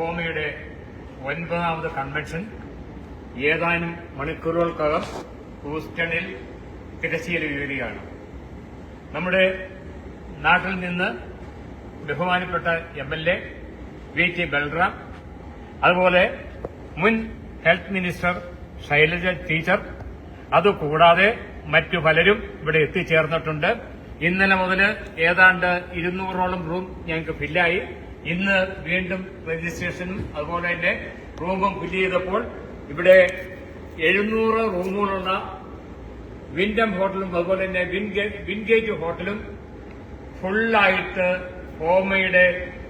ഫോമയുടെ 9ാമത് convention ഏതാനും മണിക്കൂറുകൾക്കകം ഹൂസ്റ്റണിൽ തിരശ്ശീല ഉയരുകയാണ്. നമ്മുടെ നാട്ടിൽ നിന്ന് ബഹുമാനപ്പെട്ട MLA VT ബൽറാം, അതുപോലെ മുൻ ഹെൽത്ത് മിനിസ്റ്റർ ശൈലജ ടീച്ചർ, അതുകൂടാതെ മറ്റു പലരും ഇവിടെ എത്തിച്ചേർന്നിട്ടുണ്ട്. ഇന്നലെ മുതൽ ഏതാണ്ട് 200ഓളം റൂം ഞങ്ങൾക്ക് ഫില്ലായി. ഇന്ന് വീണ്ടും രജിസ്ട്രേഷനും അതുപോലെ തന്നെ റൂമും ഫില്ല് ചെയ്തപ്പോൾ ഇവിടെ 700 റൂമുകളുള്ള വിൻഡം ഹോട്ടലും അതുപോലെ തന്നെ വിൻഗേറ്റ് ഹോട്ടലും ഫുള്ളായിട്ട് ഫോമയുടെ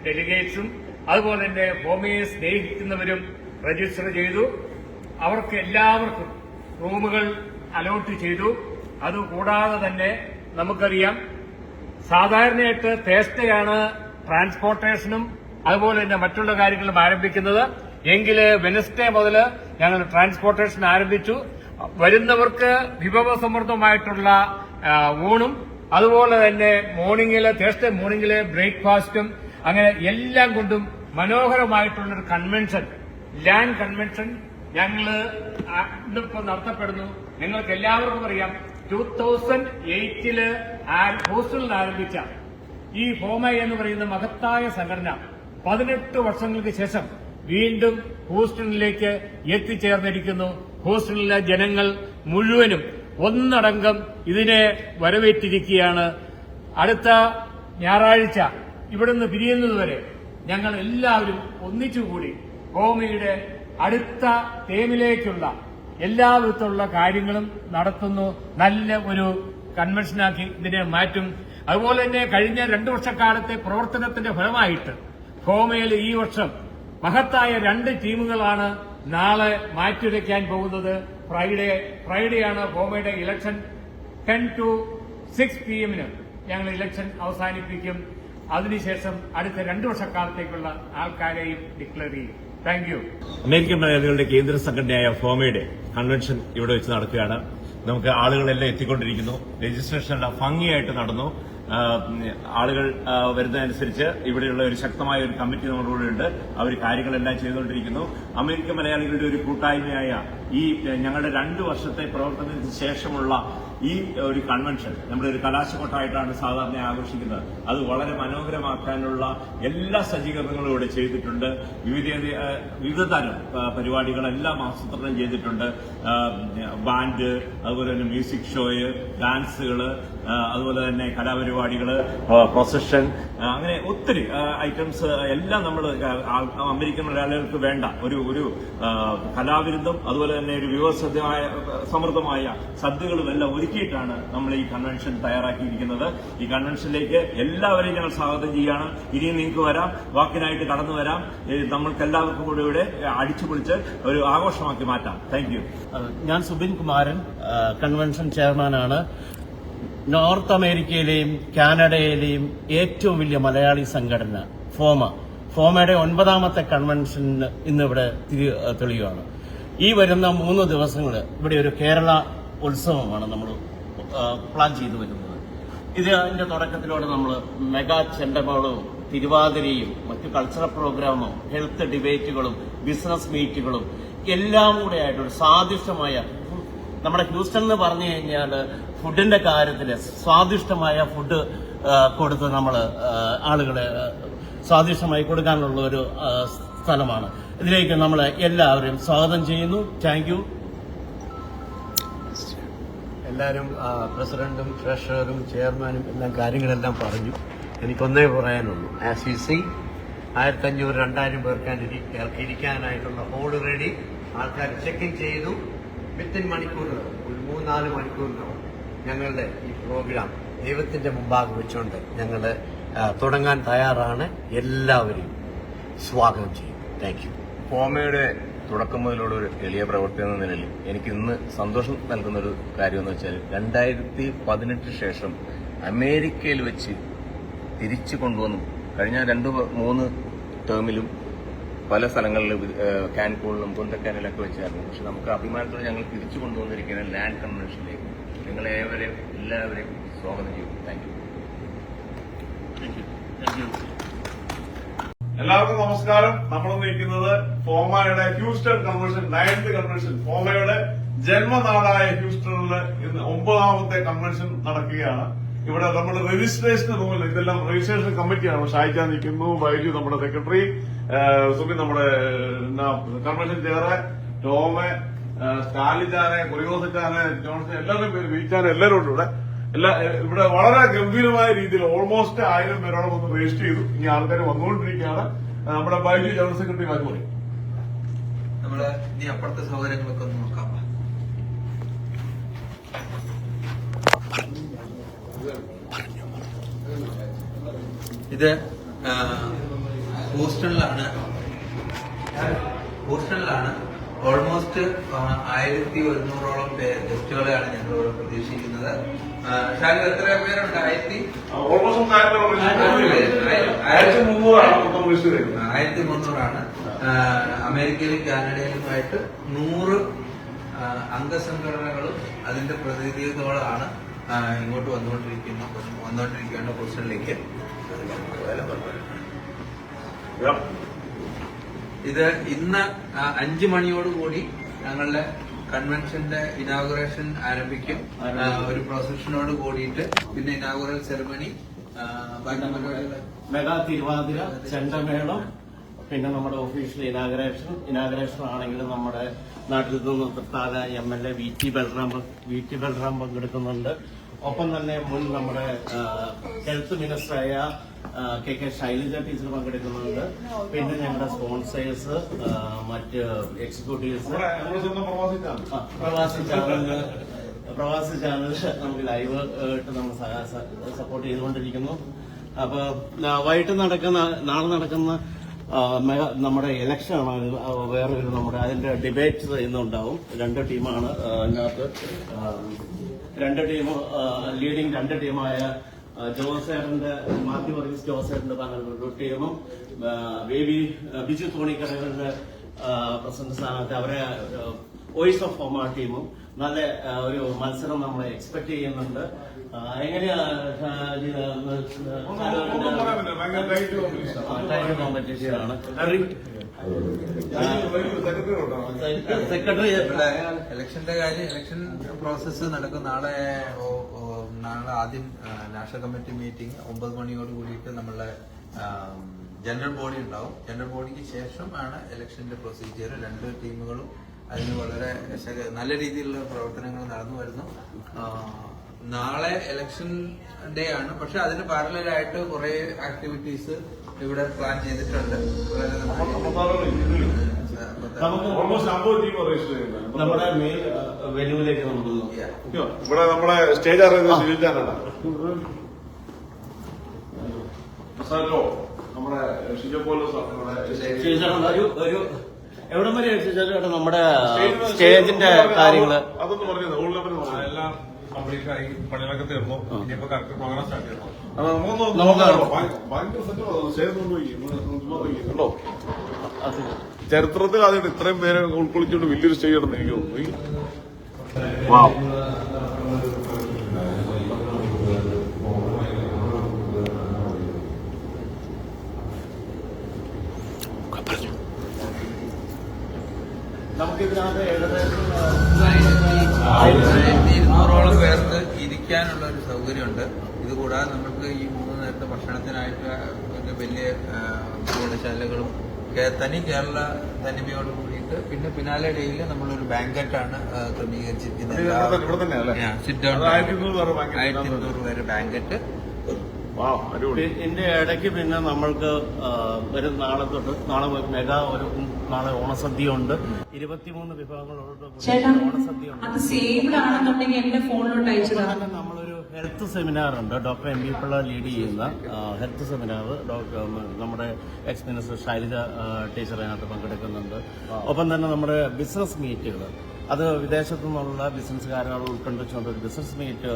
ഡെലിഗേറ്റ്സും അതുപോലെ തന്നെ ഫോമയെ സ്നേഹിക്കുന്നവരും രജിസ്റ്റർ ചെയ്തു. അവർക്ക് എല്ലാവർക്കും റൂമുകൾ അലോട്ട് ചെയ്തു. അതുകൂടാതെ തന്നെ നമുക്കറിയാം, സാധാരണയായിട്ട് തേഴ്സ്ഡേയാണ് ട്രാൻസ്പോർട്ടേഷനും അതുപോലെ തന്നെ മറ്റുള്ള കാര്യങ്ങളും ആരംഭിക്കുന്നത്. എങ്കിൽ വെനസ്ഡേ മുതൽ ഞങ്ങൾ ട്രാൻസ്പോർട്ടേഷൻ ആരംഭിച്ചു. വരുന്നവർക്ക് വിഭവസമൃദ്ധമായിട്ടുള്ള ഊണും അതുപോലെ തന്നെ തേഴ്സ്ഡേ മോർണിംഗിലെ ബ്രേക്ക്ഫാസ്റ്റും അങ്ങനെ എല്ലാം കൊണ്ടും മനോഹരമായിട്ടുള്ളൊരു കൺവെൻഷൻ, ലാൻഡ് കൺവെൻഷൻ ഞങ്ങൾ ഇന്നിപ്പോൾ നടത്തപ്പെടുന്നു. നിങ്ങൾക്ക് എല്ലാവർക്കും അറിയാം, 2008 ഹൂസ്റ്റണിൽ ആരംഭിച്ച ഈ ഫോമ എന്ന് പറയുന്ന മഹത്തായ സംഘടന 18 വർഷങ്ങൾക്ക് ശേഷം വീണ്ടും ഹൂസ്റ്റണിലേക്ക് എത്തിച്ചേർന്നിരിക്കുന്നു. ഹൂസ്റ്റണിലെ ജനങ്ങൾ മുഴുവനും ഒന്നടങ്കം ഇതിനെ വരവേറ്റിരിക്കുകയാണ്. അടുത്ത ഞായറാഴ്ച ഇവിടുന്ന് പിരിയുന്നതുവരെ ഞങ്ങൾ എല്ലാവരും ഒന്നിച്ചുകൂടി ഫോമയുടെ അടുത്ത ടേമിലേക്കുള്ള എല്ലാ വിധത്തിലുള്ള കാര്യങ്ങളും നടത്തുന്നു. നല്ല ഒരു കൺവെൻഷനാക്കി ഇതിനെ മാറ്റും. അതുപോലെ തന്നെ കഴിഞ്ഞ 2 വർഷക്കാലത്തെ പ്രവർത്തനത്തിന്റെ ഫലമായിട്ട് ഫോമയിൽ ഈ വർഷം മഹത്തായ 2 ടീമുകളാണ് നാളെ മാറ്റിവെക്കാൻ പോകുന്നത്. ഫ്രൈഡേയാണ് ഫോമയുടെ ഇലക്ഷൻ. 10 to 6 PM ഞങ്ങൾ ഇലക്ഷൻ അവസാനിപ്പിക്കും. അതിനുശേഷം അടുത്ത 2 വർഷക്കാലത്തേക്കുള്ള ആൾക്കാരെയും ഡിക്ലെയർ ചെയ്യും. Thank you. അമേരിക്കൻ മലയാളികളുടെ കേന്ദ്ര സംഘടനയായ ഫോമയുടെ കൺവെൻഷൻ ഇവിടെ വെച്ച് നടക്കുകയാണ്. നമുക്ക് ആളുകളെല്ലാം എത്തിക്കൊണ്ടിരിക്കുന്നു. രജിസ്ട്രേഷൻ എല്ലാം ഭംഗിയായിട്ട് നടന്നു. ആളുകൾ വരുന്നതനുസരിച്ച് ഇവിടെയുള്ള ഒരു ശക്തമായ ഒരു കമ്മിറ്റി നമ്മുടെ കൂടെ ഉണ്ട്. അവർ കാര്യങ്ങളെല്ലാം ചെയ്തുകൊണ്ടിരിക്കുന്നു. അമേരിക്കൻ മലയാളികളുടെ ഒരു കൂട്ടായ്മയായ ഈ ഞങ്ങളുടെ 2 വർഷത്തെ പ്രവർത്തനത്തിന് ശേഷമുള്ള ഈ ഒരു കൺവെൻഷൻ നമ്മുടെ ഒരു കലാശക്കൊട്ടായിട്ടാണ് സാധാരണ ആഘോഷിക്കുന്നത്. അത് വളരെ മനോഹരമാക്കാനുള്ള എല്ലാ സജ്ജീകരണങ്ങളും ഇവിടെ ചെയ്തിട്ടുണ്ട്. വിവിധ തരം പരിപാടികളെല്ലാം ആസൂത്രണം ചെയ്തിട്ടുണ്ട്. ബാൻഡ്, അതുപോലെ തന്നെ മ്യൂസിക് ഷോയ്, ഡാൻസുകൾ, അതുപോലെ തന്നെ കലാപരിപാടികൾ, പ്രൊസഷൻ, അങ്ങനെ ഒത്തിരി ഐറ്റംസ് എല്ലാം നമ്മൾ അമേരിക്കൻ മലയാളികൾക്ക് വേണ്ട ഒരു കലാവിരുദ്ധം അതുപോലെ തന്നെ ഒരു സമൃദ്ധമായ സദ്യകളും എല്ലാം ഒരുക്കിയിട്ടാണ് നമ്മൾ ഈ കൺവെൻഷൻ തയ്യാറാക്കിയിരിക്കുന്നത്. ഈ കൺവെൻഷനിലേക്ക് എല്ലാവരെയും ഞങ്ങൾ സ്വാഗതം ചെയ്യുകയാണ്. ഇനിയും നിങ്ങൾക്ക് വരാം, വാക്കിനായിട്ട് കടന്നു വരാം. നമ്മൾക്ക് എല്ലാവർക്കും കൂടെ ഇവിടെ അടിച്ചുപൊളിച്ച് ഒരു ആഘോഷമാക്കി മാറ്റാം. Thank U. ഞാൻ സുബിൻ കുമാരൻ, കൺവെൻഷൻ ചെയർമാനാണ്. നോർത്ത് അമേരിക്കയിലെയും കാനഡയിലെയും ഏറ്റവും വലിയ മലയാളി സംഘടന ഫോമയുടെ 9ാമത്തെ കൺവെൻഷന് ഇന്നിവിടെ തെളിയുകയാണ്. ഈ വരുന്ന 3 ദിവസങ്ങൾ ഇവിടെ ഒരു കേരള ഉത്സവമാണ് നമ്മൾ പ്ലാൻ ചെയ്തു വരുന്നത്. ഇതിന്റെ തുടക്കത്തിലൂടെ നമ്മൾ മെഗാ ചെണ്ടമേളവും തിരുവാതിരയും മറ്റു കൾച്ചറൽ പ്രോഗ്രാമും ഹെൽത്ത് ഡിബേറ്റുകളും ബിസിനസ് മീറ്റുകളും എല്ലാം കൂടെ ആയിട്ടൊരു സ്വാദിഷ്ടമായ, നമ്മുടെ ഹ്യൂസ്റ്റൺ എന്ന് പറഞ്ഞു കഴിഞ്ഞാൽ ഫുഡിന്റെ കാര്യത്തിൽ സ്വാദിഷ്ടമായ ഫുഡ് കൊടുത്ത് നമ്മൾ ആളുകളെ സ്വാദിഷ്ടമായി കൊടുക്കാനുള്ള ഒരു സ്ഥലമാണ്. ഇതിലേക്ക് നമ്മൾ എല്ലാവരെയും സ്വാഗതം ചെയ്യുന്നു. Thank you. എല്ലാവരും പ്രസിഡന്റും ട്രഷററും ചെയർമാനും എല്ലാം കാര്യങ്ങളെല്ലാം പറഞ്ഞു. എനിക്കൊന്നേ പറയാനുള്ളൂ. ആസ് യു സീ 1500-2000 പേർക്ക് ഇരിക്കാനായിട്ടുള്ള ഹോൾ റെഡി. ആൾക്കാർ ചെക്കിൻ ചെയ്തു. വിത്തിൻ മണിക്കൂറുകൾ, ഒരു 3-4 മണിക്കൂറിനകം ഞങ്ങളുടെ ഈ പ്രോഗ്രാം ദൈവത്തിന്റെ മുമ്പാകെ വെച്ചുകൊണ്ട് ഞങ്ങൾ തുടങ്ങാൻ തയ്യാറാണ്. എല്ലാവരെയും സ്വാഗതം ചെയ്യും. Thank you. ഫോമയുടെ തുടക്കം മുതലുള്ള ഒരു എളിയ പ്രവർത്തനം എന്ന നിലയിൽ എനിക്ക് ഇന്ന് സന്തോഷം നൽകുന്ന ഒരു കാര്യമെന്ന് വെച്ചാൽ 2018 ശേഷം അമേരിക്കയിൽ വെച്ച് തിരിച്ചു കൊണ്ടുവന്നു. കഴിഞ്ഞ 2-3 ടേമിലും പല സ്ഥലങ്ങളിലും കാൻകൂണിലും കൊന്തക്കാനിലൊക്കെ വെച്ചായിരുന്നു. പക്ഷെ നമുക്ക് അഭിമാനത്തോടെ ഞങ്ങൾ തിരിച്ചു കൊണ്ടുവന്നിരിക്കുന്ന ലാൻഡ് കൺവെൻഷനിലേക്ക് നിങ്ങളെ എല്ലാവരെയും സ്വാഗതം ചെയ്യും. Thank you. എല്ലാവർക്കും നമസ്കാരം. നമ്മൾ നിൽക്കുന്നത് ഫോമയുടെ ഹ്യൂസ്റ്റൺ കൺവെൻഷൻ 9th കൺവെൻഷൻ, ഫോമയുടെ ജന്മനാടായ ഹ്യൂസ്റ്റണിൽ ഇന്ന് 9ാമത്തെ കൺവെൻഷൻ നടക്കുകയാണ്. ഇവിടെ നമ്മുടെ രജിസ്ട്രേഷൻ റൂമിൽ ഇതെല്ലാം രജിസ്ട്രേഷൻ കമ്മിറ്റിയാണ്. ഷായിജ നിൽക്കുന്നു, ബൈജു നമ്മുടെ സെക്രട്ടറി, സുബിൻ നമ്മുടെ കൺവെൻഷൻ ചെയറ്, ടോമ്, സ്റ്റാലിച്ചാനെ, കുറിയോസച്ചാനെ, ജോൺസൺ, എല്ലാവരും പേര്, വീച്ചാനെ, എല്ലാവരും ഉണ്ട് ഇവിടെ. ഇവിടെ വളരെ ഗംഭീരമായ രീതിയിൽ ഓൾമോസ്റ്റ് 1000 പേരോളം ഒന്ന് രജിസ്റ്റർ ചെയ്തു. ഇനി ആൾക്കാർ വന്നുകൊണ്ടിരിക്കുകയാണ്. നമ്മുടെ ബൈജു ജനറൽ സെക്രട്ടറി വാങ്ങി നമ്മള് ഇനി അപ്പുറത്തെ സൗകര്യങ്ങളൊക്കെ ഒന്ന് നോക്കാം. ഇത് ഹൂസ്റ്റണിലാണ് ഓൾമോസ്റ്റ് 1100ഓളം ഗസ്റ്റുകളെയാണ് ഞങ്ങളിവിടെ പ്രതീക്ഷിക്കുന്നത്. ഷാരിദ് എത്ര പേരുണ്ട്? 1300ആണ്. അമേരിക്കയിലും കാനഡയിലുമായിട്ട് 100 അംഗസംഘടനകളും അതിന്റെ പ്രതിനിധികളാണ് ഇങ്ങോട്ട് വന്നുകൊണ്ടിരിക്കുകയാണ് ഹൂസ്റ്റണിലേക്ക്. ഇത് ഇന്ന് 5 മണിയോടുകൂടി ഞങ്ങളുടെ കൺവെൻഷന്റെ ഇനാഗുറേഷൻ ആരംഭിക്കും. ഒരു പ്രൊസഷനോട് കൂടിയിട്ട് പിന്നെ ഇനാഗുറൽ സെറമണി, മെഗാ തിരുവാതിര, ചെണ്ടമേളം, പിന്നെ നമ്മുടെ ഒഫീഷ്യൽ ഇനാഗറേഷൻ ആണെങ്കിൽ നമ്മുടെ നാട്ടിൽ നിന്ന് തൃത്താല MLA VT ബൽറാം പങ്കെടുക്കുന്നുണ്ട്. ഒപ്പം തന്നെ മുൻ നമ്മുടെ ഹെൽത്ത് മിനിസ്റ്ററായ KK ശൈലജ ടീച്ചർ പങ്കെടുക്കുന്നുണ്ട്. പിന്നെ ഞങ്ങളുടെ സ്പോൺസേഴ്സ്, മറ്റ് എക്സിക്യൂട്ടീവ്സ്, പ്രവാസി ചാനൽ നമുക്ക് ലൈവ് ആയിട്ട് നമ്മൾ സപ്പോർട്ട് ചെയ്തുകൊണ്ടിരിക്കുന്നു. അപ്പൊ നാളെ നടക്കുന്ന നമ്മുടെ ഇലക്ഷനാണ്. വേറൊരു നമ്മുടെ അതിന്റെ ഡിബേറ്റ് ഇന്നുണ്ടാവും. 2 ടീമാണ് അതിനകത്ത്. 2 ടീം ലീഡിംഗ് 2 ടീമായ ജോസേറിന്റെ മാത്യു വർഗീസ് ജോസേറിന്റെ ഒരു ടീമും ബിജു തോണിക്കടകളുടെ പ്രസിഡന്റ് സ്ഥാനത്ത് അവരെ വോയിസ് ഓഫ് ഫോമ ടീമും നല്ല ഒരു മത്സരം നമ്മൾ എക്സ്പെക്ട് ചെയ്യുന്നുണ്ട്. എങ്ങനെയാ കോമ്പറ്റീഷനാണ്. സെക്രട്ടറി ഇലക്ഷൻ പ്രോസസ്സ് നടക്കും. നാളെ ആദ്യം നാഷണൽ കമ്മിറ്റി മീറ്റിംഗ് 9 മണിയോട് കൂടിയിട്ട് നമ്മളെ ജനറൽ ബോഡി ഉണ്ടാവും. ജനറൽ ബോഡിക്ക് ശേഷമാണ് ഇലക്ഷന്റെ പ്രൊസീജിയർ. 2 ടീമുകളും അതിന് വളരെ നല്ല രീതിയിലുള്ള പ്രവർത്തനങ്ങൾ നടന്നു വരുന്നു. നാളെ ഇലക്ഷൻ ഡേ ആണ്. പക്ഷെ അതിന് പാരലായിട്ട് കുറെ ആക്ടിവിറ്റീസ് ഇവിടെ പ്ലാൻ ചെയ്തിട്ടുണ്ട്. നമ്മുടെ മെയിൻ വെന്യൂവിലേക്ക് നമുക്ക് ഇവിടെ നമ്മുടെ സ്റ്റേജ് അറിയുന്നത് നമ്മുടെ ഒരു എവിടം വരെ ചേട്ടാ നമ്മുടെ സ്റ്റേജിന്റെ കാര്യങ്ങള് അതൊന്ന് പറഞ്ഞത് എല്ലാം കംപ്ലീറ്റ് ആയി, പണികളൊക്കെ തീർന്നു. ഇനിയിപ്പോ കറക്റ്റ് പ്രോഗ്രാം സ്റ്റാർട്ട് ചെയ്യണം. കേട്ടോ, ചരിത്രത്തിൽ ആദ്യമായിട്ട് ഇത്രയും പേരെ ഉൾക്കൊള്ളിച്ചുകൊണ്ട് വലിയൊരു സ്റ്റേജ് ആണെന്ന് എനിക്ക് തോന്നുന്നു. നമുക്കിതിനകത്ത് ഏകദേശം 1200ഓളം പേർക്ക് ഇരിക്കാനുള്ള ഒരു സൗകര്യമുണ്ട്. ഇതുകൂടാതെ നമുക്ക് ഈ 3 നേരത്തെ ഭക്ഷണത്തിനായിട്ട് ഒരു വലിയ ഭക്ഷണശാലകളും തനി കേരള തനിമയോട് കൂടിയിട്ട് പിന്നെ പിന്നാലെ ഡേയിൽ നമ്മളൊരു ബാങ്കറ്റാണ് ക്രമീകരിച്ചിരിക്കുന്നത്. സിറ്റ് ഡൗൺ 1200 പേര് ബാങ്കറ്റ്. ഇതിന്റെ ഇടയ്ക്ക് പിന്നെ നമ്മൾക്ക് ഒരു നാളെ മെഗാ നാളെ ഓണസദ്യ ഉണ്ട്. 23 വിഭവങ്ങളോട് ഓണസദ്യ ഉണ്ട്. നമ്മളൊരു ഹെൽത്ത് സെമിനാർ ഉണ്ട്. ഡോക്ടർ MB പിള്ള ലീഡ് ചെയ്യുന്ന ഹെൽത്ത് സെമിനാർ. നമ്മുടെ എക്സ് മിനിസ്റ്റർ ശൈലജ ടീച്ചർ അതിനകത്ത് പങ്കെടുക്കുന്നുണ്ട്. ഒപ്പം തന്നെ നമ്മുടെ ബിസിനസ് മീറ്റുകൾ, അത് വിദേശത്തു നിന്നുള്ള ബിസിനസ്സുകാരെ ഉൾക്കൊണ്ടിച്ചുകൊണ്ട് ഒരു ബിസിനസ് മീറ്റ്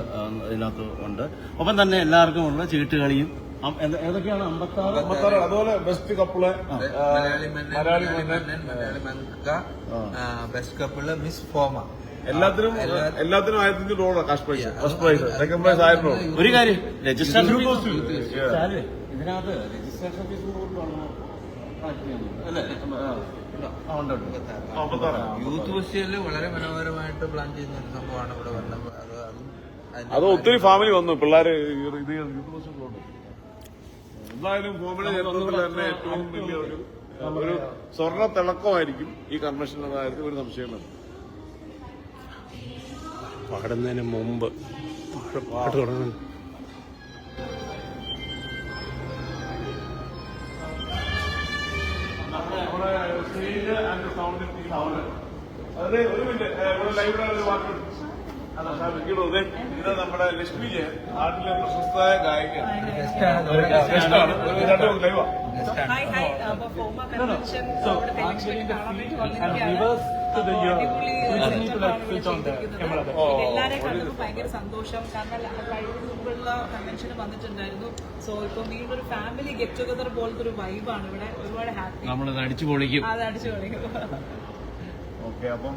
ഇതിനകത്ത് ഉണ്ട്. ഒപ്പം തന്നെ എല്ലാവർക്കും ഉള്ള ചീട്ടുകളിയും ഏതൊക്കെയാണ് 56 അതുപോലെ best couple Malayali best couple miss FOMAA എല്ലാത്തിനും $1500 cash prize. First prize, second prize $1000. ഒരു കാര്യം, രജിസ്ട്രേഷൻ ഇതിനകത്ത് രജിസ്ട്രേഷൻ ഫീസ് യൂത്ത് ഫെസ്റ്റിവല് വളരെ മനോഹരമായിട്ട് പ്ലാൻ ചെയ്യുന്ന ഒരു സംഭവമാണ് ഇവിടെ വന്നത്. അത് ഒത്തിരി ഫാമിലി വന്നു, പിള്ളേര് ഇത് യൂത്ത് ഫെസ്റ്റിവലുണ്ട്. എന്തായാലും ഫാമിലി നേതൃത്വത്തിൽ തന്നെ ഏറ്റവും വലിയ ഒരു സ്വർണ്ണ തിളക്കമായിരിക്കും ഈ കൺവെൻഷൻ എന്ന കാര്യത്തിൽ ഒരു സംശയമില്ല. പാടുന്നതിന് മുമ്പ് പാട്ട് തുടങ്ങുന്നു. അതെ, ഒരു മിനിറ്റ്, ഇവിടെ ലൈവിലുള്ള ഒരു വാക്ക് ഇത് നമ്മുടെ ലക്ഷ്മി ജയൻ, നാട്ടിലെ പ്രശസ്തമായ ഗായികയാണ്. ലൈവാ എല്ലാരെയും കണ്ടപ്പോൾ ഭയങ്കര സന്തോഷം. കാരണം മുമ്പുള്ള കൺവെൻഷന് വന്നിട്ടുണ്ടായിരുന്നു. സോ ഇപ്പൊ വീണ്ടും ഒരു ഫാമിലി ഗെറ്റ് ടുഗദർ പോലത്തെ ഒരു വൈബാണ് ഇവിടെ. ഒരുപാട് ഹാപ്പി. നമ്മളത് അടിച്ചു പൊളിക്കും. അത് അടിച്ചു പൊളിക്കും. ഓക്കെ, അപ്പം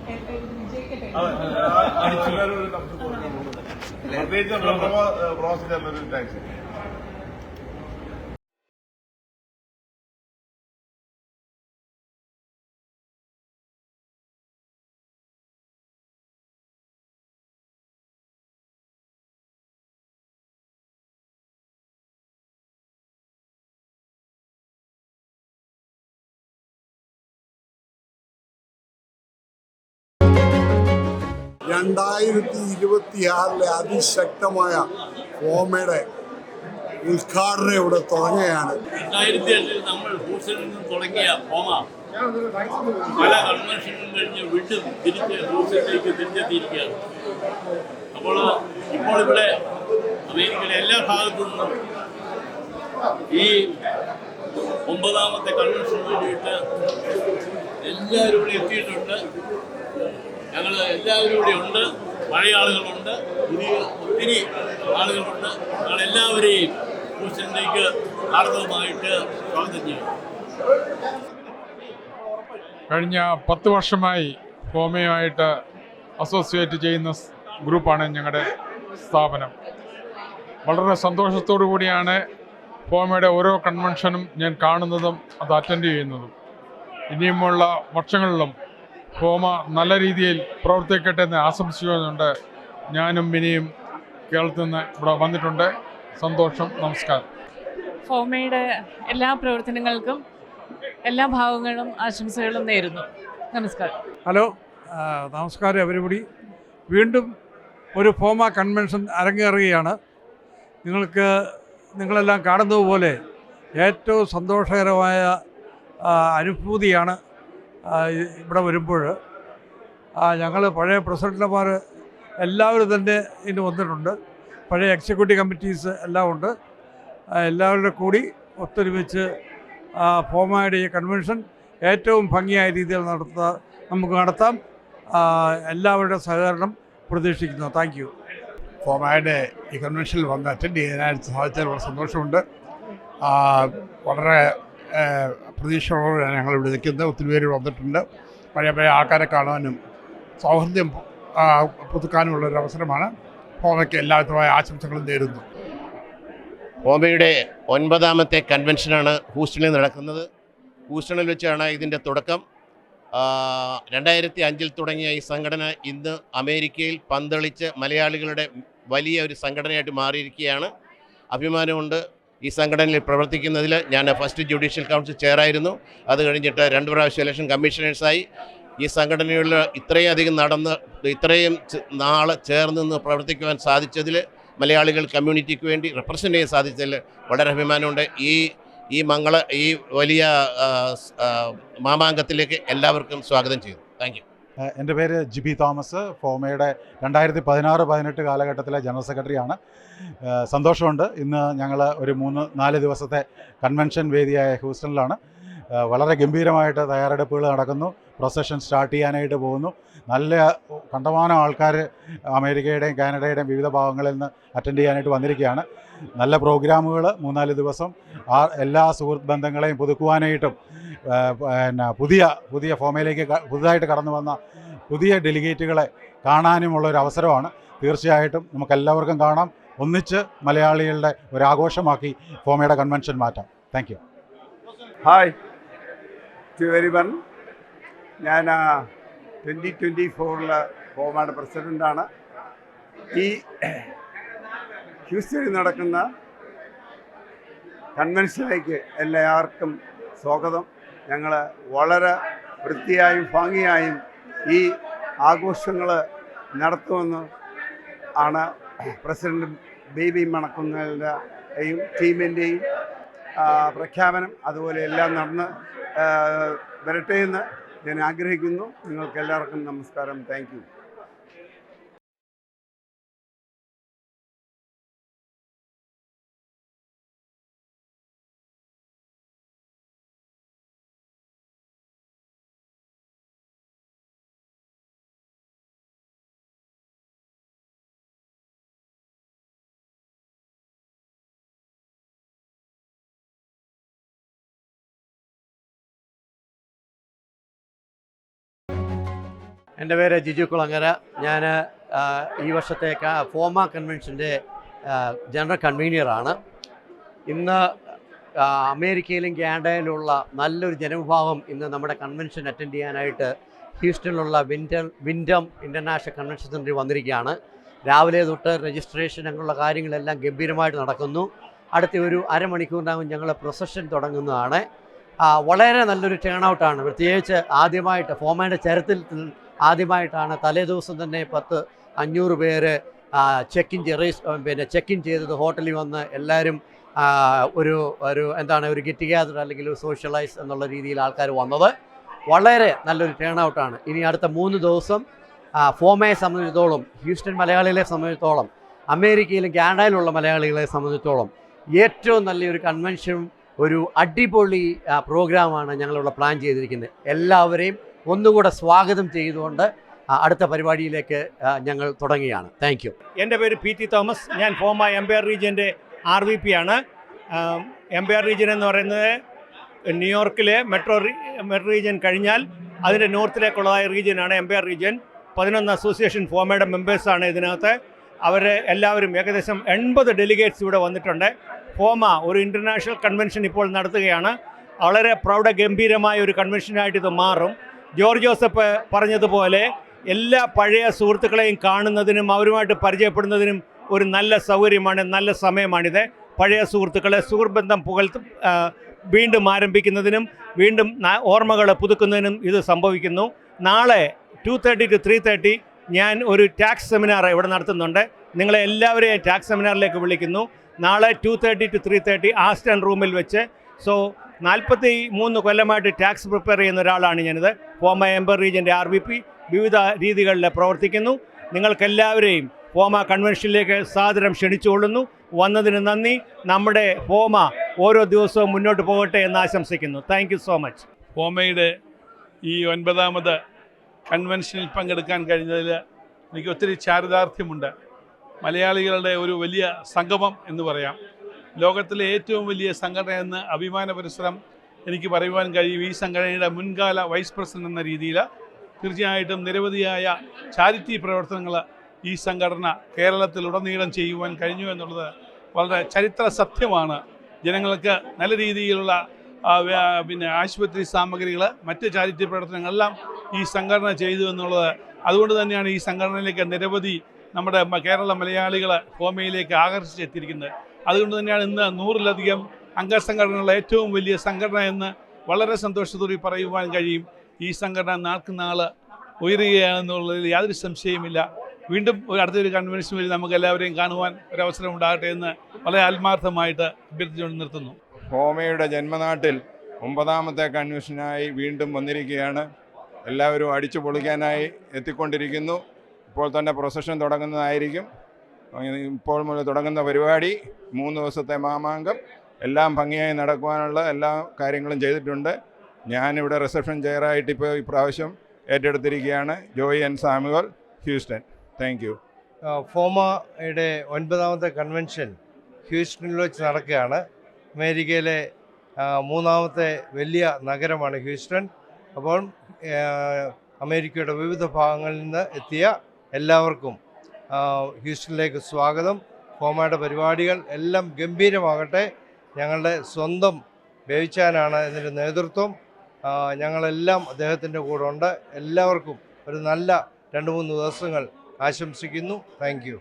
വിജയിക്കട്ടെ. പ്രത്യേകിച്ച് നമ്മുടെ പ്രവാസികളുടെ ടാക്സി അതിശക്തമായ ഫോമയുടെ ഉദ്ഘാടനം ഇവിടെ തുടങ്ങുകയാണ്. 2008 നമ്മൾ ഹൂസ്റ്റണിൽ നിന്ന് തുടങ്ങിയ ഫോമ പല കൺവെൻഷനും കഴിഞ്ഞ് വീണ്ടും തിരിച്ച് ഹൂസ്റ്റണിലേക്ക് തിരിച്ചെത്തിയിരിക്കുകയാണ്. അപ്പോൾ ഇവിടെ അമേരിക്കയിലെ എല്ലാ ഭാഗത്തു നിന്നും ഈ 9ാമത്തെ കൺവെൻഷന് വേണ്ടിയിട്ട് എല്ലാവരും ഇവിടെ എത്തിയിട്ടുണ്ട്. ഞങ്ങൾ എല്ലാവരും ഇവിടെ ഉണ്ട്. പഴയ ആളുകളുണ്ട്, പുതിയ ഒത്തിരി ആളുകളുണ്ട്. ഞങ്ങളെല്ലാവരെയും ഹൂസ്റ്റണിലേക്ക് ഹാർദവമായിട്ട് സ്വാഗതം ചെയ്യും. കഴിഞ്ഞ 10 വർഷമായി ഫോമയുമായിട്ട് അസോസിയേറ്റ് ചെയ്യുന്ന ഗ്രൂപ്പാണ് ഞങ്ങളുടെ സ്ഥാപനം. വളരെ സന്തോഷത്തോടു കൂടിയാണ് ഫോമയുടെ ഓരോ കൺവെൻഷനും ഞാൻ കാണുന്നതും അത് അറ്റൻഡ് ചെയ്യുന്നതും. ഇനിയുമുള്ള വർഷങ്ങളിലും ഫോമ നല്ല രീതിയിൽ പ്രവർത്തിക്കട്ടെ എന്ന് ആശംസിച്ചുകൊണ്ട് ഞാനും മിനിയും കേരളത്തിൽ നിന്ന് ഇവിടെ വന്നിട്ടുണ്ട്. സന്തോഷം, നമസ്കാരം. ഫോമയുടെ എല്ലാ പ്രവർത്തനങ്ങൾക്കും എല്ലാ ഭാഗങ്ങളും ആശംസകളും നേരുന്നു. നമസ്കാരം. ഹലോ, നമസ്കാരം എവരിബഡി. വീണ്ടും ഒരു ഫോമ കൺവെൻഷൻ അരങ്ങേറുകയാണ്. നിങ്ങളെല്ലാം കാണുന്നത് പോലെ ഏറ്റവും സന്തോഷകരമായ അനുഭൂതിയാണ് ഇവിടെ വരുമ്പോൾ. ഞങ്ങൾ പഴയ പ്രസിഡന്റുമാർ എല്ലാവരും തന്നെ ഇന്ന് വന്നിട്ടുണ്ട്. പഴയ എക്സിക്യൂട്ടീവ് കമ്മിറ്റീസ് എല്ലാം ഉണ്ട്. എല്ലാവരുടെ കൂടി ഒത്തൊരുമിച്ച് ഫോമയുടെ ഈ കൺവെൻഷൻ ഏറ്റവും ഭംഗിയായ രീതിയിൽ നമുക്ക് നടത്താം. എല്ലാവരുടെ സഹകരണം പ്രതീക്ഷിക്കുന്നു. Thank you. ഫോമയുടെ ഈ കൺവെൻഷനിൽ വന്ന് അറ്റൻഡ് ചെയ്യാനായിട്ട് സാധിച്ചതിൽ വളരെ സന്തോഷമുണ്ട്. വളരെ പ്രതീക്ഷയോടെ ഞങ്ങൾ ഇവിടെ നിൽക്കുന്നത്. ഒത്തിരി പേര് വന്നിട്ടുണ്ട്. പഴയ ആൾക്കാരെ കാണാനും സൗഹൃദം പുതുക്കാനുമുള്ളൊരു അവസരമാണ്. ഫോമയ്ക്ക് എല്ലാവിധമായ ആശംസകളും നേരുന്നു. ഫോമയുടെ 9ാമത്തെ കൺവെൻഷനാണ് ഹൂസ്റ്റണിൽ നടക്കുന്നത്. ഹൂസ്റ്റണിൽ വെച്ചാണ് ഇതിൻ്റെ തുടക്കം. 2005 തുടങ്ങിയ ഈ സംഘടന ഇന്ന് അമേരിക്കയിൽ പന്തളിച്ച് മലയാളികളുടെ വലിയ ഒരു സംഘടനയായിട്ട് മാറിയിരിക്കുകയാണ്. അഭിമാനമുണ്ട് ഈ സംഘടനയിൽ പ്രവർത്തിക്കുന്നതിൽ. ഞാൻ ഫസ്റ്റ് ജുഡീഷ്യൽ കൗൺസിൽ ചെയറായിരുന്നു. അത് കഴിഞ്ഞിട്ട് 2 പ്രാവശ്യം ഇലക്ഷൻ കമ്മീഷണേഴ്സായി. ഈ സംഘടനകളിൽ ഇത്രയധികം ഇത്രയും നാൾ ചേർന്ന് നിന്ന് പ്രവർത്തിക്കുവാൻ സാധിച്ചതിൽ, മലയാളികൾ കമ്മ്യൂണിറ്റിക്ക് വേണ്ടി റെപ്രസെൻ്റ് ചെയ്യാൻ സാധിച്ചതിൽ വളരെ അഭിമാനമുണ്ട്. ഈ വലിയ മാമാങ്കത്തിലേക്ക് എല്ലാവർക്കും സ്വാഗതം ചെയ്യുന്നു. Thank you. എൻ്റെ പേര് ജിബി തോമസ്. ഫോമയുടെ 2016-18 കാലഘട്ടത്തിലെ ജനറൽ സെക്രട്ടറിയാണ്. സന്തോഷമുണ്ട്. ഇന്ന് ഞങ്ങൾ ഒരു 3-4 ദിവസത്തെ കൺവെൻഷൻ വേദിയായ ഹൂസ്റ്റണിലാണ്. വളരെ ഗംഭീരമായിട്ട് തയ്യാറെടുപ്പുകൾ നടക്കുന്നു. പ്രൊസഷൻ സ്റ്റാർട്ട് ചെയ്യാനായിട്ട് പോകുന്നു. നല്ല കണ്ടമാനം ആൾക്കാർ അമേരിക്കയുടെയും കാനഡയുടെയും വിവിധ ഭാഗങ്ങളിൽ നിന്ന് അറ്റൻഡ് ചെയ്യാനായിട്ട് വന്നിരിക്കുകയാണ്. നല്ല പ്രോഗ്രാമുകൾ 3-4 ദിവസം എല്ലാ സുഹൃത്ത് ബന്ധങ്ങളെയും പുതുക്കുവാനായിട്ടും പുതിയ ഫോമയിലേക്ക് പുതുതായിട്ട് കടന്നു വന്ന പുതിയ ഡെലിഗേറ്റുകളെ കാണാനുമുള്ളൊരു അവസരമാണ്. തീർച്ചയായിട്ടും നമുക്കെല്ലാവർക്കും കാണാം. ഒന്നിച്ച് മലയാളികളുടെ ഒരാഘോഷമാക്കി ഫോമയുടെ കൺവെൻഷൻ മാറ്റാം. Thank you. Hi to everyone. ഞാൻ 2024 ഫോമയുടെ പ്രസിഡൻ്റാണ്. ഈ ഹ്യൂസ്റ്റണിൽ നടക്കുന്ന കൺവെൻഷനിലേക്ക് എല്ലാവർക്കും സ്വാഗതം. ഞങ്ങൾ വളരെ വൃത്തിയായും ഭംഗിയായും ഈ ആഘോഷങ്ങൾ നടത്തുമെന്ന് ആണ് പ്രസിഡന്റ് ബേബി മണക്കുന്നതിൻ്റെയും ടീമിൻ്റെയും പ്രഖ്യാപനം. അതുപോലെ എല്ലാം നടന്ന് വരട്ടെ എന്ന് ഞാൻ ആഗ്രഹിക്കുന്നു. നിങ്ങൾക്ക് എല്ലാവർക്കും നമസ്കാരം. Thank you. എൻ്റെ പേര് ജിജു കുളങ്ങര. ഞാൻ ഈ വർഷത്തെ ഫോമ കൺവെൻഷൻ്റെ ജനറൽ കൺവീനിയറാണ്. ഇന്ന് അമേരിക്കയിലും കാനഡയിലുള്ള നല്ലൊരു ജനവിഭാഗം ഇന്ന് നമ്മുടെ കൺവെൻഷൻ അറ്റൻഡ് ചെയ്യാനായിട്ട് ഹ്യൂസ്റ്റണിലുള്ള വിൻഡം ഇൻ്റർനാഷണൽ കൺവെൻഷൻ സെൻറ്ററിൽ വന്നിരിക്കുകയാണ്. രാവിലെ തൊട്ട് രജിസ്ട്രേഷൻ അങ്ങനെയുള്ള കാര്യങ്ങളെല്ലാം ഗംഭീരമായിട്ട് നടക്കുന്നു. അടുത്ത ഒരു അരമണിക്കൂറിനകം ഞങ്ങൾ പ്രൊസഷൻ തുടങ്ങുന്നതാണ്. വളരെ നല്ലൊരു ടേൺ ഔട്ടാണ്. പ്രത്യേകിച്ച് ആദ്യമായിട്ട് ഫോമയുടെ ചരിത്രത്തിൽ ആദ്യമായിട്ടാണ് തലേ ദിവസം തന്നെ 500 പേര് ചെക്ക് ഇൻ ചെയ്തത് ഹോട്ടലിൽ വന്ന് എല്ലാവരും ഒരു ഗെറ്റ് ടുഗെദർ അല്ലെങ്കിൽ ഒരു സോഷ്യലൈസ് എന്നുള്ള രീതിയിൽ ആൾക്കാർ വന്നത്. വളരെ നല്ലൊരു ടേൺ ഔട്ടാണ്. ഇനി അടുത്ത 3 ദിവസം ഫോമയെ സംബന്ധിച്ചിടത്തോളം, ഹ്യൂസ്റ്റൺ മലയാളികളെ സംബന്ധിച്ചിടത്തോളം, അമേരിക്കയിലും കാനഡയിലുള്ള മലയാളികളെ സംബന്ധിച്ചിടത്തോളം ഏറ്റവും നല്ലൊരു കൺവെൻഷനും ഒരു അടിപൊളി പ്രോഗ്രാമാണ് ഞങ്ങളിവിടെ പ്ലാൻ ചെയ്തിരിക്കുന്നത്. എല്ലാവരെയും ഒന്നുകൂടെ സ്വാഗതം ചെയ്തുകൊണ്ട് അടുത്ത പരിപാടിയിലേക്ക് ഞങ്ങൾ തുടങ്ങുകയാണ്. Thank you. എൻ്റെ പേര് PT തോമസ്. ഞാൻ ഫോമ എംപയർ റീജിയൻ്റെ RVP ആണ്. എംപയർ റീജിയൻ എന്ന് പറയുന്നത് ന്യൂയോർക്കിലെ മെട്രോ റീജിയൻ കഴിഞ്ഞാൽ അതിൻ്റെ നോർത്തിലേക്കുള്ളതായ റീജിയനാണ് എംപയർ റീജിയൻ. 11 അസോസിയേഷൻ ഫോമയുടെ മെമ്പേഴ്സാണ് ഇതിനകത്ത്. അവർ എല്ലാവരും ഏകദേശം 80 ഡെലിഗേറ്റ്സ് ഇവിടെ വന്നിട്ടുണ്ട്. ഫോമ ഒരു ഇൻ്റർനാഷണൽ കൺവെൻഷൻ ഇപ്പോൾ നടത്തുകയാണ്. വളരെ പ്രൗഢഗംഭീരമായ ഒരു കൺവെൻഷനായിട്ട് ഇത് മാറും. ജോർജ് ജോസഫ് പറഞ്ഞതുപോലെ എല്ലാ പഴയ സുഹൃത്തുക്കളെയും കാണുന്നതിനും അവരുമായിട്ട് പരിചയപ്പെടുന്നതിനും ഒരു നല്ല സൗകര്യമാണ്, നല്ല സമയമാണിത്. പഴയ സുഹൃത്തുക്കളെ സുഹൃബന്ധം വീണ്ടും ആരംഭിക്കുന്നതിനും വീണ്ടും ഓർമ്മകൾ പുതുക്കുന്നതിനും ഇത് സംഭവിക്കുന്നു. നാളെ 2:30 to 3:30 ഞാൻ ഒരു ടാക്സ് സെമിനാർ ഇവിടെ നടത്തുന്നുണ്ട്. നിങ്ങളെ എല്ലാവരെയും ടാക്സ് സെമിനാറിലേക്ക് വിളിക്കുന്നു. നാളെ 2:30 to 3:30 ആസ്റ്റൺ റൂമിൽ വെച്ച്. സോ 43 കൊല്ലമായിട്ട് ടാക്സ് പ്രിപ്പയർ ചെയ്യുന്ന ഒരാളാണ് ഞാനിത്. ഫോമ എംപയർ റീജിയൻ്റെ RVP വിവിധ രീതികളിൽ പ്രവർത്തിക്കുന്നു. നിങ്ങൾക്കെല്ലാവരെയും ഫോമ കൺവെൻഷനിലേക്ക് സാദരം ക്ഷണിച്ചുകൊള്ളുന്നു. വന്നതിന് നന്ദി. നമ്മുടെ ഫോമ ഓരോ ദിവസവും മുന്നോട്ട് പോകട്ടെ എന്ന് ആശംസിക്കുന്നു. Thank you so much. ഫോമയുടെ ഈ 9ാമത് കൺവെൻഷനിൽ പങ്കെടുക്കാൻ കഴിഞ്ഞതിൽ എനിക്ക് ഒത്തിരി ചാരിതാർത്ഥ്യമുണ്ട്. മലയാളികളുടെ ഒരു വലിയ സംഗമം എന്ന് പറയാം. ലോകത്തിലെ ഏറ്റവും വലിയ സംഘടന എന്ന് അഭിമാന പുരസ്സരം എനിക്ക് പറയുവാൻ കഴിയും. ഈ സംഘടനയുടെ മുൻകാല വൈസ് പ്രസിഡന്റ് എന്ന രീതിയിൽ തീർച്ചയായിട്ടും നിരവധിയായ ചാരിറ്റി പ്രവർത്തനങ്ങൾ ഈ സംഘടന കേരളത്തിലുടനീളം ചെയ്യുവാൻ കഴിഞ്ഞു എന്നുള്ളത് വളരെ ചരിത്ര സത്യമാണ്. ജനങ്ങൾക്ക് നല്ല രീതിയിലുള്ള ആശുപത്രി സാമഗ്രികൾ, മറ്റ് ചാരിറ്റി പ്രവർത്തനങ്ങളെല്ലാം ഈ സംഘടന ചെയ്തു എന്നുള്ളത്. അതുകൊണ്ട് തന്നെയാണ് ഈ സംഘടനയിലേക്ക് നിരവധി നമ്മുടെ കേരള മലയാളികൾ ഫോമയിലേക്ക് ആകർഷിച്ചെത്തിയിരിക്കുന്നത്. അതുകൊണ്ട് തന്നെയാണ് ഇന്ന് 100-ലധികം അംഗസംഘടനകളുടെ ഏറ്റവും വലിയ സംഘടന എന്ന് വളരെ സന്തോഷത്തോടെ പറയുവാൻ കഴിയും. ഈ സംഘടന നാൾക്ക് നാൾ ഉയരുകയാണെന്നുള്ളതിൽ യാതൊരു സംശയമില്ല. വീണ്ടും അടുത്തൊരു കൺവെൻഷൻ വഴി നമുക്ക് എല്ലാവരെയും കാണുവാൻ ഒരവസരം ഉണ്ടാകട്ടെ എന്ന് വളരെ ആത്മാർത്ഥമായിട്ട് അഭ്യർത്ഥിച്ചുകൊണ്ട് നിർത്തുന്നു. ഫോമയുടെ ജന്മനാട്ടിൽ 9ാമത്തെ കൺവെൻഷനായി വീണ്ടും വന്നിരിക്കുകയാണ്. എല്ലാവരും അടിച്ചു പൊളിക്കാനായി എത്തിക്കൊണ്ടിരിക്കുന്നു. ഇപ്പോൾ തന്നെ പ്രൊസഷൻ തുടങ്ങുന്നതായിരിക്കും. ഇപ്പോൾ മുതൽ തുടങ്ങുന്ന പരിപാടി 3 ദിവസത്തെ മാമാങ്കം എല്ലാം ഭംഗിയായി നടക്കുവാനുള്ള എല്ലാ കാര്യങ്ങളും ചെയ്തിട്ടുണ്ട്. ഞാനിവിടെ റിസപ്ഷൻ ചെയറായിട്ട് ഇപ്പോൾ ഇപ്രാവശ്യം ഏറ്റെടുത്തിരിക്കുകയാണ്. Joy N Samuel, Houston. Thank you. ഫോമയുടെ 9ാമത്തെ കൺവെൻഷൻ ഹ്യൂസ്റ്റണിൽ വെച്ച് നടക്കുകയാണ്. അമേരിക്കയിലെ 3ാമത്തെ വലിയ നഗരമാണ് ഹ്യൂസ്റ്റൺ. അപ്പോൾ അമേരിക്കയുടെ വിവിധ ഭാഗങ്ങളിൽ നിന്ന് എത്തിയ എല്ലാവർക്കും ഹ്യൂസ്റ്റണിലേക്ക് സ്വാഗതം. ഫോമയുടെ പരിപാടികൾ എല്ലാം ഗംഭീരമാകട്ടെ. ഞങ്ങളുടെ സ്വന്തം ബേബിച്ചാനാണ് ഇതിൻ്റെ നേതൃത്വം. ഞങ്ങളെല്ലാം അദ്ദേഹത്തിൻ്റെ കൂടെ ഉണ്ട്. എല്ലാവർക്കും ഒരു നല്ല 2-3 ദിവസങ്ങൾ ആശംസിക്കുന്നു. Thank you.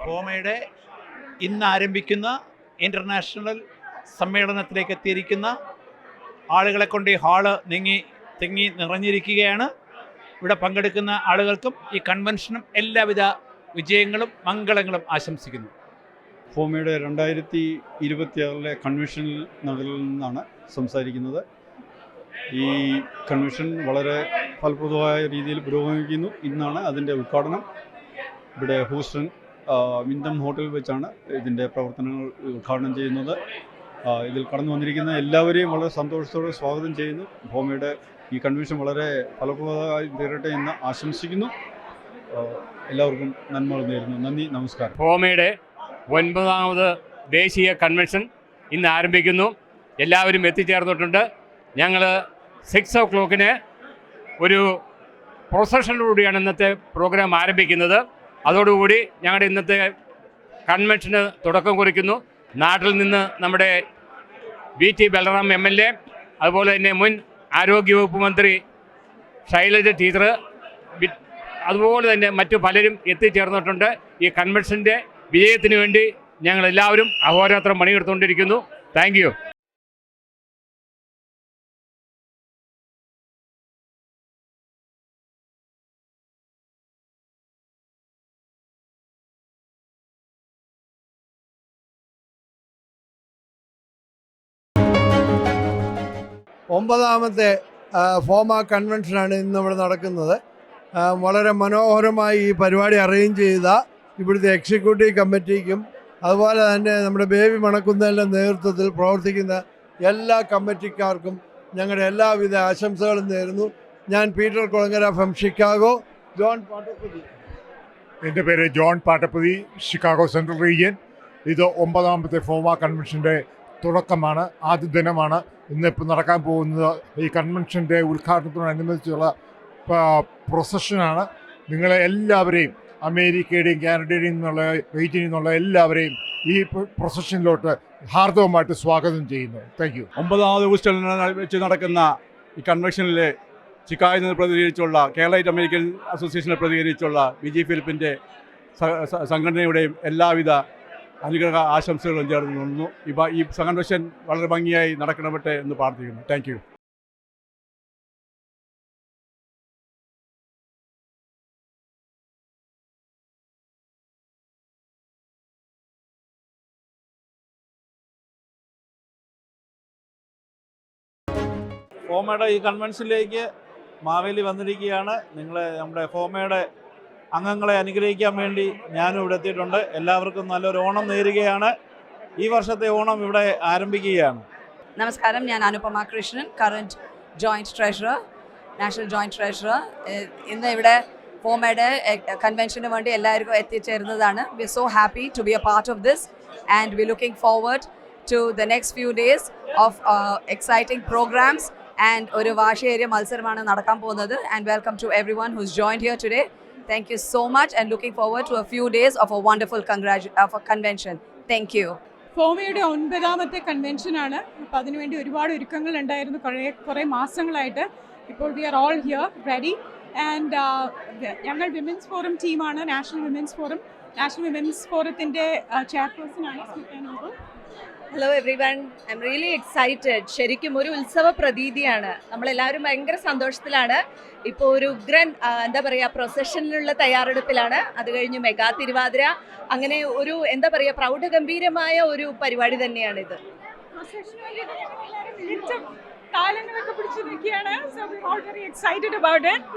ഫോമയുടെ ഇന്ന് ആരംഭിക്കുന്ന ഇൻ്റർനാഷണൽ സമ്മേളനത്തിലേക്ക് എത്തിയിരിക്കുന്ന ആളുകളെ കൊണ്ട് ഈ ഹാള് തിങ്ങി നിറഞ്ഞിരിക്കുകയാണ്. ഇവിടെ പങ്കെടുക്കുന്ന ആളുകൾക്കും ഈ കൺവെൻഷനും എല്ലാവിധ വിജയങ്ങളും മംഗളങ്ങളും ആശംസിക്കുന്നു. ഫോമയുടെ 2026 കൺവെൻഷനിൽ നിന്നാണ് സംസാരിക്കുന്നത്. ഈ കൺവെൻഷൻ വളരെ ഫലപ്രദമായ രീതിയിൽ പുരോഗമിക്കുന്നു. ഇന്നാണ് അതിൻ്റെ ഉദ്ഘാടനം. ഇവിടെ ഹൂസ്റ്റൺ വിൻഡം ഹോട്ടൽ വെച്ചാണ് ഇതിൻ്റെ പ്രവർത്തനങ്ങൾ ഉദ്ഘാടനം ചെയ്യുന്നത്. ഇതിൽ കടന്നു വന്നിരിക്കുന്ന എല്ലാവരെയും വളരെ സന്തോഷത്തോടെ സ്വാഗതം ചെയ്യുന്നു. ഫോമയുടെ ഈ കൺവെൻഷൻ വളരെ ഫലപ്രദമായി തീരട്ടെ എന്ന് ആശംസിക്കുന്നു. എല്ലാവർക്കും നന്മകൾ നേരുന്നു. നന്ദി, നമസ്കാരം. ഫോമയുടെ 9ാമത് ദേശീയ കൺവെൻഷൻ ഇന്ന് ആരംഭിക്കുന്നു. എല്ലാവരും എത്തിച്ചേർന്നിട്ടുണ്ട്. ഞങ്ങൾ 6 o'clock ഒരു പ്രൊസഷനിലൂടെയാണ് ഇന്നത്തെ പ്രോഗ്രാം ആരംഭിക്കുന്നത്. അതോടുകൂടി ഞങ്ങളുടെ ഇന്നത്തെ കൺവെൻഷന് തുടക്കം കുറിക്കുന്നു. നാട്ടിൽ നിന്ന് നമ്മുടെ BT ബലറാം MLA, അതുപോലെ തന്നെ മുൻ ആരോഗ്യവകുപ്പ് മന്ത്രി ശൈലജ ടീച്ചർ, അതുപോലെ തന്നെ മറ്റു പലരും എത്തിച്ചേർന്നിട്ടുണ്ട്. ഈ കൺവെൻഷൻ്റെ വിജയത്തിന് വേണ്ടി ഞങ്ങളെല്ലാവരും അഹോരാത്രം പണിയെടുത്തുകൊണ്ടിരിക്കുന്നു. Thank you. ഒമ്പതാമത്തെ ഫോമ കൺവെൻഷനാണ് ഇന്ന് ഇവിടെ നടക്കുന്നത്. വളരെ മനോഹരമായി ഈ പരിപാടി അറേഞ്ച് ചെയ്ത ഇവിടുത്തെ എക്സിക്യൂട്ടീവ് കമ്മിറ്റിക്കും അതുപോലെ തന്നെ നമ്മുടെ ബേബി മണക്കുന്നതിൻ്റെ നേതൃത്വത്തിൽ പ്രവർത്തിക്കുന്ന എല്ലാ കമ്മിറ്റിക്കാർക്കും ഞങ്ങളുടെ എല്ലാവിധ ആശംസകളും നേരുന്നു. ഞാൻ പീറ്റർ കുളങ്ങര ഫ്രം ഷിക്കാഗോ. ജോൺ പാട്ടപ്പതി. എൻ്റെ പേര് John Pattappathi, Chicago central region. ഇത് 9ാമത്തെ ഫോമ കൺവെൻഷൻ്റെ തുടക്കമാണ്, ആദ്യ ദിനമാണ്. ഇന്നിപ്പോൾ നടക്കാൻ പോകുന്നത് ഈ കൺവെൻഷൻ്റെ ഉദ്ഘാടനത്തോടനുബന്ധിച്ചുള്ള പ്രൊസഷനാണ്. നിങ്ങളെ എല്ലാവരെയും, അമേരിക്കയുടെയും കാനഡയുടെയും നിന്നുള്ള റീജിയനിൽ നിന്നുള്ള എല്ലാവരെയും ഈ പ്രൊസഷനിലോട്ട് ഹാർദവമായിട്ട് സ്വാഗതം ചെയ്യുന്നു. Thank you. 9ാമത് ഹൂസ്റ്റണിൽ വെച്ച് നടക്കുന്ന ഈ കൺവെൻഷനിൽ ചിക്കാഗോയിൽ നിന്ന് പ്രതികരിച്ചുള്ള കേരളൈറ്റ് അമേരിക്കൻ അസോസിയേഷനെ പ്രതികരിച്ചുള്ള BG ഫിലിപ്പിൻ്റെ സംഘടനയുടെയും എല്ലാവിധ അനുഗ്രഹ ആശംസകളും ചേർന്നു. ഈ കൺവെൻഷൻ വളരെ ഭംഗിയായി നടക്കണമട്ടെ എന്ന് പ്രാർത്ഥിക്കുന്നു. Thank you. ഫോമയുടെ ഈ കൺവെൻഷനിലേക്ക് മാവേലി വന്നിരിക്കുകയാണ്. നമ്മുടെ ഫോമയുടെ അംഗങ്ങളെ അനുഗ്രഹിക്കാൻ വേണ്ടി ഞാനും ഇവിടെ എത്തിയിട്ടുണ്ട്. എല്ലാവർക്കും നല്ലൊരു ഓണം നേരുകയാണ്. ഈ വർഷത്തെ ഓണം ഇവിടെ ആരംഭിക്കുകയാണ്. നമസ്കാരം, ഞാൻ Anupama Krishnan, current joint treasurer, national joint treasurer. ഇന്ന് ഇവിടെ ഫോമയുടെ കൺവെൻഷന് വേണ്ടി എല്ലാവർക്കും എത്തിച്ചേരുന്നതാണ്. We are so happy to be a part of this and we looking forward to the next few days of exciting programs and ഒരു വാശിയേറിയ മത്സരമാണ് നടക്കാൻ പോകുന്നത്. And welcome to everyone who's joined here today. Thank you so much and looking forward to a few days of a wonderful convention. Thank you. ഫോമയുടെ 9ാമത്തെ കൺവെൻഷനാണ്. അപ്പോൾ അതിനുവേണ്ടി ഒരുപാട് ഒരുക്കങ്ങൾ ഉണ്ടായിരുന്നു കുറേ മാസങ്ങളായിട്ട്. ഇപ്പോൾ we are all here ready and ഞങ്ങൾ വിമൻസ് ഫോറം ടീമാണ്. നാഷണൽ വിമൻസ് ഫോറത്തിൻ്റെ ചെയർപേഴ്സണാണ് Smitha Noble. Hello everyone, I'm really excited. ശരിക്കും ഒരു ഉത്സവ പ്രതീതിയാണ്. നമ്മളെല്ലാവരും ഭയങ്കര സന്തോഷത്തിലാണ്. ഇപ്പോൾ ഒരു ഉഗ്രൻ എന്താ പറയുക പ്രൊസഷനിലുള്ള തയ്യാറെടുപ്പിലാണ്. അത് കഴിഞ്ഞ് മെഗാ തിരുവാതിര, അങ്ങനെ ഒരു എന്താ പറയുക പ്രൗഢഗംഭീരമായ ഒരു പരിപാടി തന്നെയാണിത്. താലങ്ങളൊക്കെ പിടിച്ചു നിൽക്കുകയാണ്. So we are all very excited about it.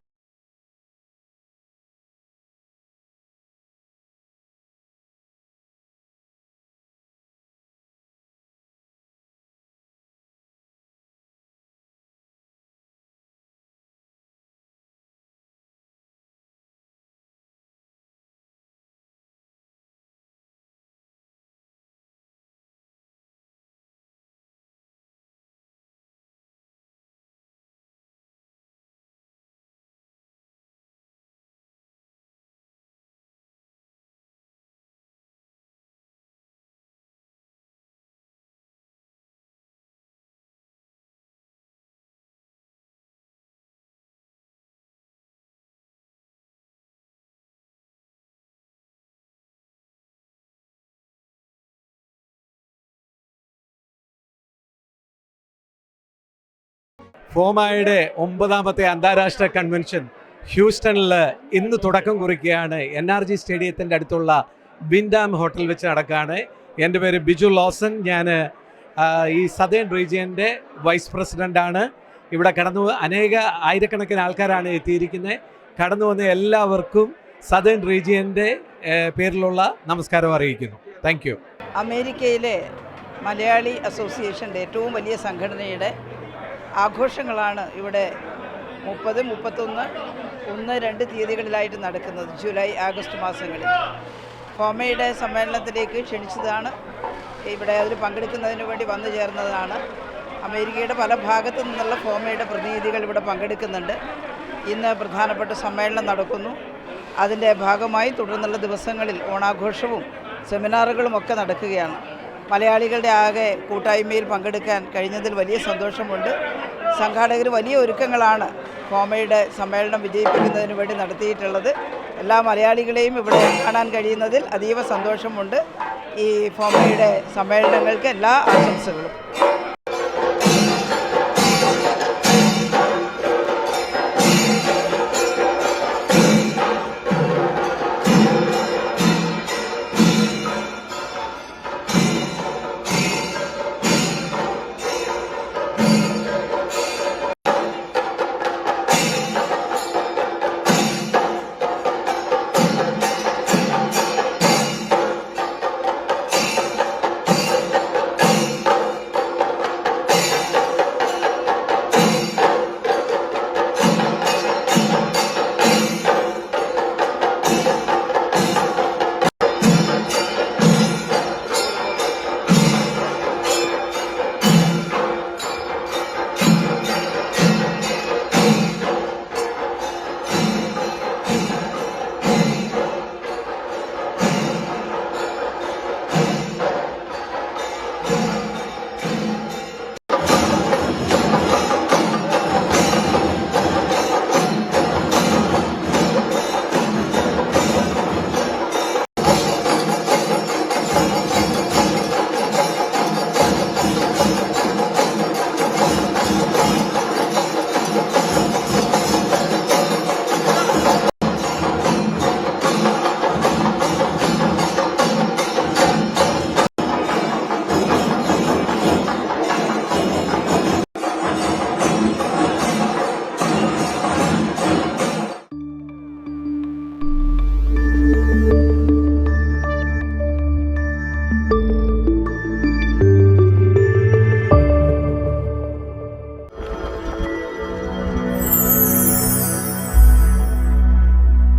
ഫോമയുടെ 9ാമത്തെ അന്താരാഷ്ട്ര കൺവെൻഷൻ ഹ്യൂസ്റ്റണിൽ ഇന്ന് തുടക്കം കുറിക്കുകയാണ്. NRG സ്റ്റേഡിയത്തിൻ്റെ അടുത്തുള്ള വിൻഡാം ഹോട്ടൽ വെച്ച് നടക്കുകയാണ്. എൻ്റെ പേര് ബിജു ലോസൻ. ഞാൻ ഈ സദേൺ റീജിയൻ്റെ വൈസ് പ്രസിഡൻ്റാണ്. ഇവിടെ ആയിരക്കണക്കിന് ആൾക്കാരാണ് എത്തിയിരിക്കുന്നത്. കടന്നു വന്ന എല്ലാവർക്കും സദേൺ റീജിയൻ്റെ പേരിലുള്ള നമസ്കാരം അറിയിക്കുന്നു. Thank you. അമേരിക്കയിലെ മലയാളി അസോസിയേഷൻ്റെ ഏറ്റവും വലിയ സംഘടനയുടെ ആഘോഷങ്ങളാണ് ഇവിടെ 30, 31, 1, 2 തീയതികളിലായിട്ട് നടക്കുന്നത്. ജൂലൈ, ആഗസ്റ്റ് മാസങ്ങളിൽ ഫോമയുടെ സമ്മേളനത്തിലേക്ക് ക്ഷണിച്ചതാണ്. ഇവിടെ അതിൽ പങ്കെടുക്കുന്നതിന് വേണ്ടി വന്നു ചേർന്നതാണ്. അമേരിക്കയുടെ പല ഭാഗത്തു നിന്നുള്ള ഫോമയുടെ പ്രതിനിധികൾ ഇവിടെ പങ്കെടുക്കുന്നുണ്ട്. ഇന്ന് പ്രധാനപ്പെട്ട സമ്മേളനം നടക്കുന്നു. അതിൻ്റെ ഭാഗമായി തുടർന്നുള്ള ദിവസങ്ങളിൽ ഓണാഘോഷവും സെമിനാറുകളും ഒക്കെ നടക്കുകയാണ്. മലയാളികളുടെ ആകെ കൂട്ടായ്മയിൽ പങ്കെടുക്കാൻ കഴിഞ്ഞതിൽ വലിയ സന്തോഷമുണ്ട്. സംഘാടകർ വലിയ ഒരുക്കങ്ങളാണ് ഫോമയുടെ സമ്മേളനം വിജയിപ്പിക്കുന്നതിന് വേണ്ടി നടത്തിയിട്ടുള്ളത്. എല്ലാ മലയാളികളെയും ഇവിടെ കാണാൻ കഴിയുന്നതിൽ അതീവ സന്തോഷമുണ്ട്. ഈ ഫോമയുടെ സമ്മേളനങ്ങൾക്ക് എല്ലാ ആശംസകളും.